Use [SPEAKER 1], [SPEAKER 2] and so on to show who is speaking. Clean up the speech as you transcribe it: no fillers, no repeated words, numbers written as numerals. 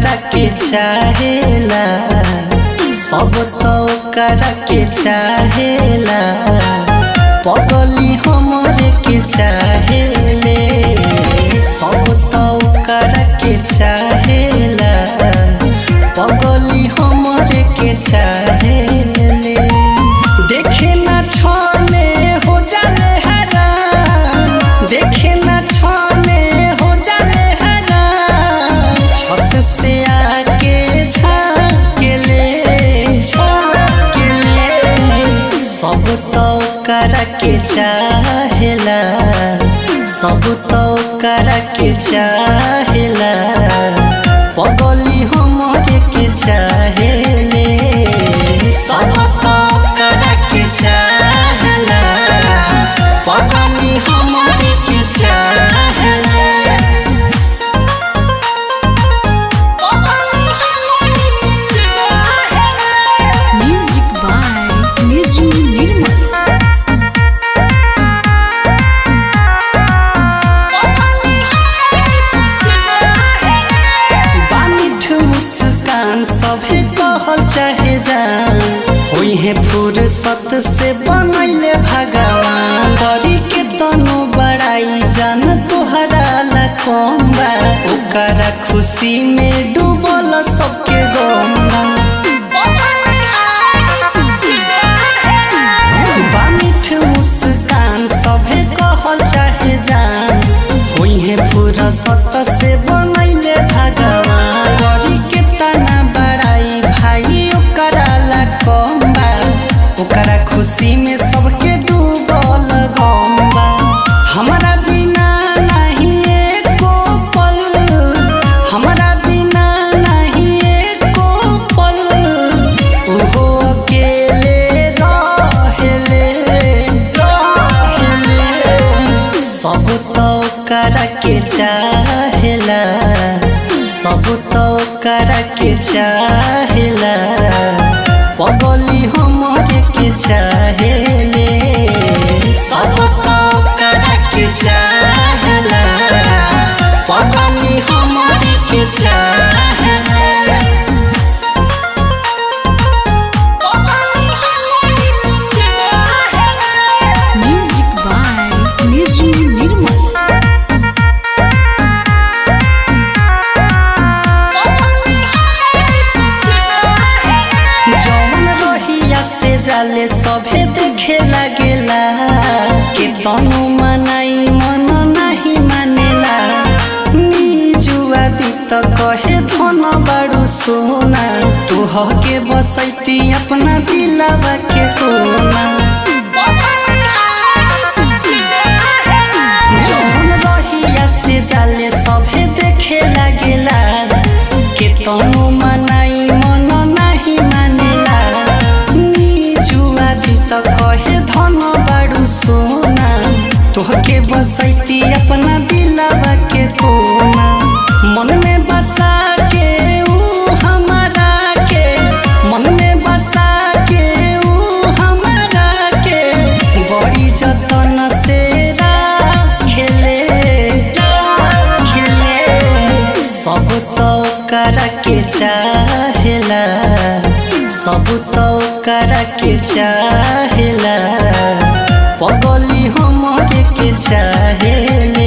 [SPEAKER 1] करा के चाहेला, सब तो करा के चाहेला, पगली हमरे के चाहेले, सब तो करा के चाहेला, पगली हमरे के चाहेले। देखे ना छाने हो जाले हैरान, देखे ना छाने हो जाले हैरान, छत से आके झाँके ले, सब तो करा के चाहेला, सब तो करा के चाहेला, पगली हमरे के चाहेले, सब तो करा के चाहेला, पगली हमरे के चाहेले, पगली हमरे के चाहेले।
[SPEAKER 2] म्यूजिक बाय निजू निर्मल।
[SPEAKER 1] मुस्कान सभे कहल चाहे जान, होई है फुर्सत से बनैले भगवान, करी के तनो बड़ाई जान तोहरा ला कम बा, ओकरा खुशी में डूबल सबके गम बा। मीठ मुस्कान सभे कहल चाहे जान, होई है फुर्सत से बनैले भगवान, करी के तना बड़ाई भाई ओकरा ला कम बा, ओकरा खुशी में सबके डूबल गम बा। हमरा बिना नहीं एको पल, हमरा बिना नहीं एको पल, ओहो अकेले रहेले, सब तो करा के चाहेला, सब तो करा के चाहेला, पगली हमरे के चाहेले, सब तो करा के चाहेला, पगली हमरे के चाहेले, पगली हमरे के चाहेले।
[SPEAKER 2] म्यूजिक बाय निजू निर्मल।
[SPEAKER 1] जौन रहिया से जाले सभे देखे लागेला, के तनु मनाई मन नहीं मानेला, निजुआ दी त कहे धन बारू सोना, तुह के बसैती अपना दिलावा के कोना। जौन रहिया से जाले सभे देखे लागेला, के तनु मनाई मन नहीं मानेला, निजुआ दी त कहे धन बारू सोना, तोहके बसैती अपना दिलावा के कोना। मन में बसा के ऊ हमारा के, मन में बसा के ऊ हमारा के, बड़ी जतन से राखेले, सब तो करा के चाहेला, सब तो करा के चाहेला, पगली हमरे के चाहेले।